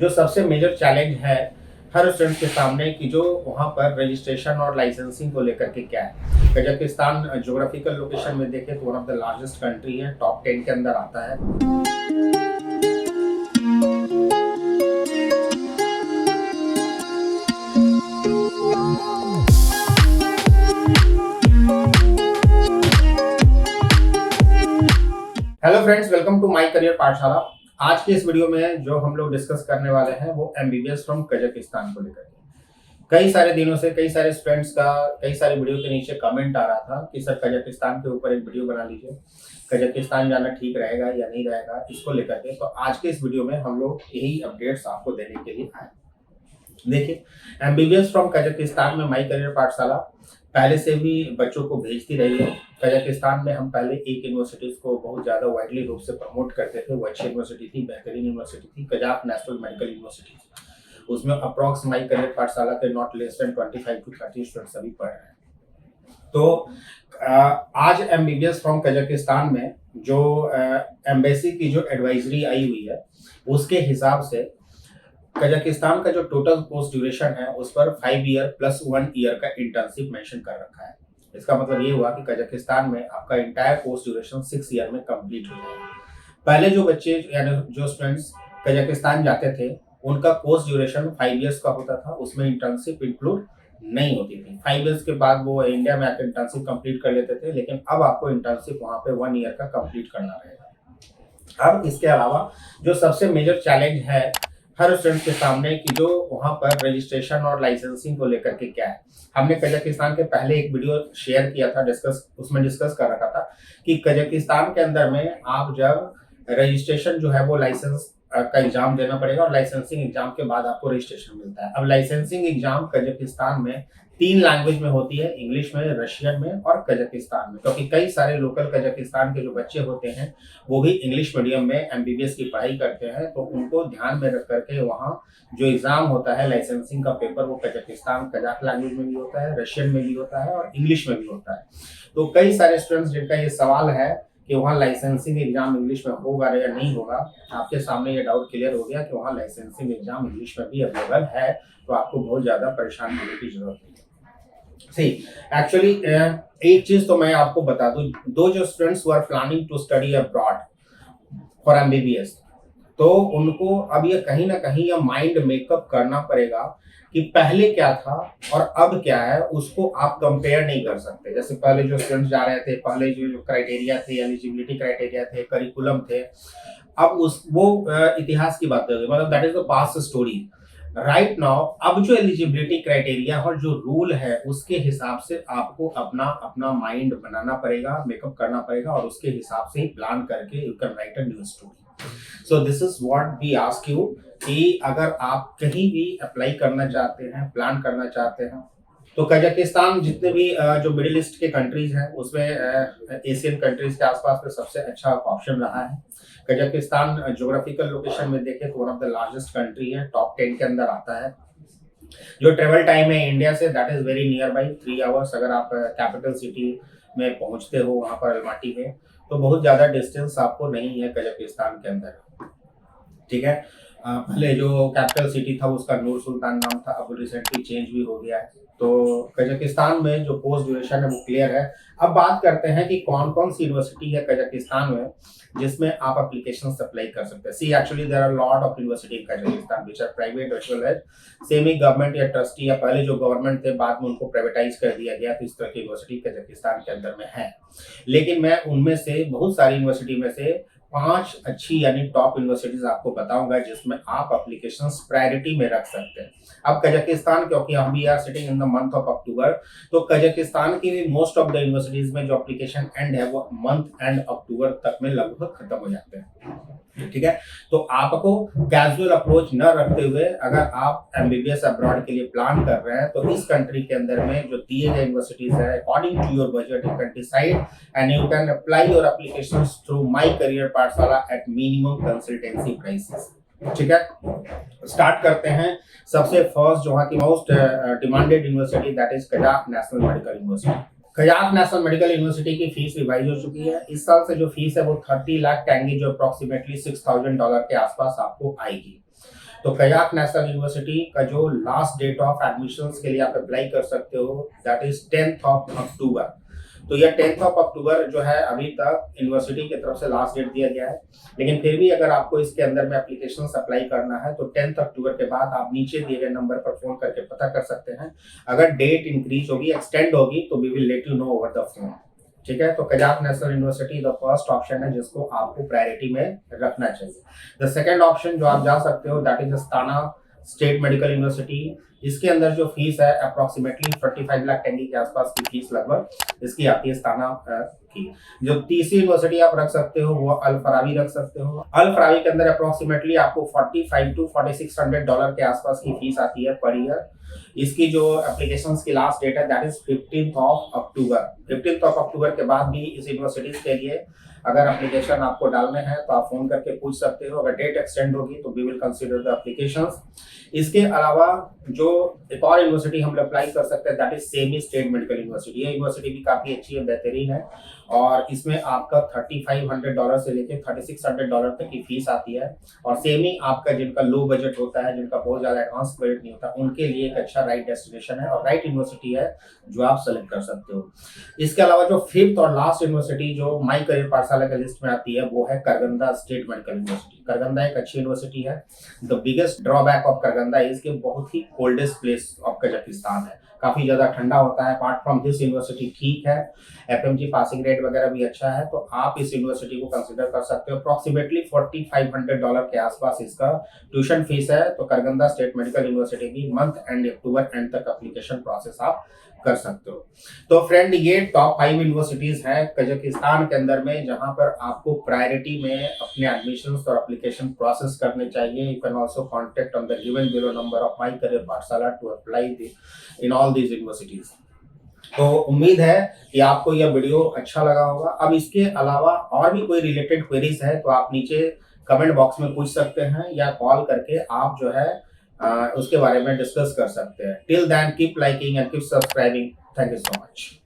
जो सबसे major challenge है हर स्टूडेंट के सामने कि जो वहाँ पर रजिस्ट्रेशन और लाइसेंसिंग को लेकर के क्या है। कजाकिस्तान ज्योग्राफिकल लोकेशन में देखें तो one of the largest country है, टॉप 10 के अंदर आता है। Hello friends, welcome to my career Pathshala. आज के इस वीडियो में जो हम लोग डिस्कस करने वाले हैं वो एमबीबीएस फ्रॉम कजाकिस्तान को लेकर के। कई सारे दिनों से कई सारे स्टूडेंट्स का कई सारे वीडियो के नीचे कमेंट आ रहा था कि सर कजाकिस्तान के ऊपर एक वीडियो बना लीजिए, कजाकिस्तान जाना ठीक रहेगा या नहीं रहेगा, इसको लेकर के। तो आज के इस वीडियो में हम लोग यही अपडेट्स आपको देने के लिए आए। देखिए, एमबीबीएस फ्रॉम कजाकिस्तान में माय करियर पाठशाला पहले से भी बच्चों को भेजती रही है। कजाकिस्तान में हम पहले एक यूनिवर्सिटीज को बहुत ज़्यादा वाइडली रूप से प्रमोट करते थे। वो अच्छी यूनिवर्सिटी थी, बेहतरीन यूनिवर्सिटी थी, कजाक नेशनल मेडिकल यूनिवर्सिटी। उसमें अप्रॉक्स माय करियर पाठशाला के not less than 25 to 30 students अभी पढ़ रहे हैं। तो आज एमबीबीएस फ्रॉम कजाकिस्तान में जो एम्बेसी की जो एडवाइजरी आई हुई है उसके हिसाब से कजाकिस्तान का जो टोटल कोर्स ड्यूरेशन है उस पर 5 ईयर प्लस 1 ईयर का इंटर्नशिप मेंशन कर रखा है। इसका मतलब ये हुआ कि कजाकिस्तान में आपका इंटायर कोर्स ड्यूरेशन 6 ईयर में कंप्लीट हो जाएगा। पहले जो बच्चे यानी जो स्टूडेंट्स कजाकिस्तान जाते थे उनका कोर्स ड्यूरेशन 5 ईयर्स का होता था, उसमें इंटर्नशिप इंक्लूड नहीं होती थी। 5 ईयर्स के बाद वो इंडिया में आकर इंटर्नशिप कंप्लीट कर लेते थे, लेकिन अब आपको इंटर्नशिप वहाँ पे 1 ईयर का कंप्लीट करना रहेगा। अब इसके अलावा जो सबसे मेजर चैलेंज है हर स्टूडेंट के सामने कि जो वहाँ पर रजिस्ट्रेशन और लाइसेंसिंग को लेकर के क्या है। हमने कजाकिस्तान के पहले एक वीडियो शेयर किया था, उसमें डिस्कस कर रखा था कि कजाकिस्तान के अंदर में आप जब रजिस्ट्रेशन जो है वो लाइसेंस का एग्जाम देना पड़ेगा और लाइसेंसिंग एग्जाम के बाद आपको रजिस्ट्रेशन मिलता है। अब लाइसेंसिंग एग्जाम कजाकिस्तान में 3 लैंग्वेज में होती है, इंग्लिश में, रशियन में और कजाकिस्तान में, क्योंकि कई सारे लोकल कजाकिस्तान के जो बच्चे होते हैं वो भी इंग्लिश मीडियम में एमबीबीएस की पढ़ाई करते हैं। तो उनको ध्यान में रख करके वहाँ जो एग्जाम होता है लाइसेंसिंग का पेपर वो कजाकिस्तान कजाक लैंग्वेज में भी होता है, रशियन में भी होता है और इंग्लिश में भी होता है। तो कई सारे स्टूडेंट्स जिनका ये सवाल है कि वहाँ लाइसेंसिंग एग्जाम इंग्लिश में होगा या नहीं होगा, आपके सामने ये डाउट क्लियर हो गया कि वहाँ लाइसेंसिंग एग्जाम इंग्लिश में भी अवेलेबल है। तो आपको बहुत ज़्यादा परेशान होने की जरूरत नहीं है। सी एक्चुअली एक चीज तो मैं आपको बता दूं, दो जो students were planning to study abroad for MBBS, तो उनको अब ये कहीं ना कहीं ये माइंड मेकअप करना पड़ेगा कि पहले क्या था और अब क्या है, उसको आप कंपेयर नहीं कर सकते। जैसे पहले जो स्टूडेंट्स जा रहे थे, पहले जो क्राइटेरिया थे, एलिजिबिलिटी क्राइटेरिया थे, करिकुलम थे, अब वो इतिहास की बात करेंगे, मतलब that is the past story. Right now अब जो एलिजिबिलिटी क्राइटेरिया और जो रूल है उसके हिसाब से आपको अपना अपना माइंड बनाना पड़ेगा, मेकअप करना पड़ेगा और उसके हिसाब से ही प्लान करके you can write a new story. So this is what we ask you कि अगर आप कहीं भी अप्लाई करना चाहते हैं, प्लान करना चाहते हैं, तो कजाकिस्तान जितने भी जो मिडिल ईस्ट के कंट्रीज हैं उसमें एशियन कंट्रीज के आसपास में सबसे अच्छा ऑप्शन रहा है। कजाकिस्तान ज्योग्राफिकल लोकेशन में देखें तो one of the largest country है, टॉप 10 के अंदर आता है। जो ट्रेवल टाइम है India say that is very near by 3 hours. अगर आप कैपिटल सिटी में पहुंचते हो वहां पर अलमाटी में, तो बहुत ज्यादा डिस्टेंस आपको नहीं है कजाकिस्तान के अंदर, ठीक है। पहले जो कैपिटल सिटी था उसका नूर सुल्तान नाम था, अब रिसेंटली चेंज भी हो गया है। तो कजाकिस्तान में जो कोर्स ड्यूरेशन है वो क्लियर है। अब बात करते हैं कि कौन कौन सी यूनिवर्सिटी है कजाकिस्तान में जिसमें आप एप्लीकेशन अप्लाई कर सकते हैं। See actually there are lot of university in Kazakhstan which are private as well as semi government या ट्रस्टी, या पहले जो गवर्नमेंट थे बाद में उनको प्राइवेटाइज कर दिया गया, तो इस तरह की यूनिवर्सिटी कजाकिस्तान के अंदर में है। लेकिन मैं उनमें से बहुत सारी यूनिवर्सिटी में से 5 अच्छी यानी टॉप यूनिवर्सिटीज आपको बताऊंगा जिसमें आप एप्लीकेशंस प्रायोरिटी में रख सकते हैं। अब कजाकिस्तान, क्योंकि हम भी are sitting in the month of October, तो कजाकिस्तान की भी मोस्ट ऑफ द यूनिवर्सिटीज में जो एप्लीकेशन एंड है वो मंथ एंड अक्टूबर तक में लगभग खत्म हो जाते हैं, ठीक है। तो आपको कैजुअल अप्रोच न रखते हुए अगर आप एमबीबीएस अब्रॉड के लिए प्लान कर रहे हैं तो इस कंट्री के अंदर में जो दिए गए यूनिवर्सिटीज है according to your budget you can decide and you can apply your applications through my career Pathshala at minimum consultancy prices, ठीक है। स्टार्ट करते हैं सबसे फर्स्ट जो की most demanded university that is Kazakh national medical university. Kazakh national medical university की fees revise हो चुकी है। इस साल से जो फीस है वो 30 लाख टेंगी, जो अप्रोक्सीमेटली $6,000 के आसपास आपको आएगी। तो कयाक नेशनल यूनिवर्सिटी का जो लास्ट डेट ऑफ एडमिशंस के लिए आप अप्लाई कर सकते हो that is 10th of October. तो यह 10th ऑफ अक्टूबर जो है अभी तक यूनिवर्सिटी की तरफ से लास्ट डेट दिया गया है, लेकिन फिर भी अगर आपको इसके अंदर में एप्लीकेशन अप्लाई करना है तो 10th अक्टूबर के बाद आप नीचे दिए गए नंबर पर फोन करके पता कर सकते हैं। अगर डेट इंक्रीज होगी, एक्सटेंड होगी, तो we will let you know over the phone. ठीक है, तो Kazakh national university the first option है जिसको आपको प्रायोरिटी में रखना चाहिए। द सेकंड ऑप्शन जो आप जा सकते हो that is Astana state medical university. इसके अंदर जो फीस है अप्रोक्सीमेटली 45 लाख टेंगी के आसपास की फीस लगभग इसकी आती है अस्ताना की। जो तीसरी यूनिवर्सिटी आप रख सकते हो वो अल फरावी रख सकते हो। अल फरावी के अंदर अप्रोक्सीमेटली आपको 45 to 4600 डॉलर के आसपास की फीस आती है पर ईयर। इसकी जो एप्लीकेशन की लास्ट डेट है that is 15th of October. 15th of October के बाद भी इस यूनिवर्सिटीज के लिए अगर एप्लीकेशन आपको डालने हैं तो आप फोन करके पूछ सकते हो। अगर डेट एक्सटेंड होगी तो we will consider the applications. इसके अलावा जो एक और यूनिवर्सिटी हम अप्लाई कर सकते हैं that is semi state medical university. ये यूनिवर्सिटी भी काफी अच्छी है, बेहतरीन है, और इसमें आपका $3500 से लेकर $3600 तक की फीस आती है। और सेमी आपका जिनका लो बजट होता है, जिनका बहुत ज्यादा एडवांस बजट नहीं होता, उनके लिए एक अच्छा राइट डेस्टिनेशन है और राइट यूनिवर्सिटी है जो आप सेलेक्ट कर सकते हो। इसके अलावा जो फिफ्थ और लास्ट यूनिवर्सिटी जो माई करियर पाठशाला के लिस्ट में आती है वो है Karaganda state medical university. Karaganda एक अच्छी यूनिवर्सिटी है। The biggest drawback of Karaganda is कि बहुत ही कोल्डेस्ट प्लेस ऑफ कजाकिस्तान है, काफी ज्यादा ठंडा होता है। अपार्ट फ्रॉम दिस यूनिवर्सिटी ठीक है, एफएमजी पासिंग रेट वगैरह भी अच्छा है, तो आप इस यूनिवर्सिटी को कंसीडर कर सकते हो। अप्रोक्सीमेटली $4500 के आसपास इसका ट्यूशन फीस है। तो करगंदा स्टेट मेडिकल यूनिवर्सिटी की मंथ एंड अक्टूबर एंड तक एप्लीकेशन प्रोसेस आप कर सकते हो। तो फ्रेंड ये टॉप 5 यूनिवर्सिटीज हैं कजाकिस्तान के अंदर में जहां पर आपको प्रायोरिटी में अपने एडमिशंस और एप्लीकेशन प्रोसेस करने चाहिए। You can also contact on the given below number of my career Pathshala to apply in all these universities. तो उम्मीद है कि आपको यह वीडियो अच्छा लगा होगा। अब इसके अलावा और भी कोई रिलेटेड क्वेरीज है तो आप नीचे कमेंट बॉक्स में पूछ सकते हैं या कॉल करके आप जो है उसके बारे में डिस्कस कर सकते हैं। Till then keep liking and keep subscribing. Thank you so much.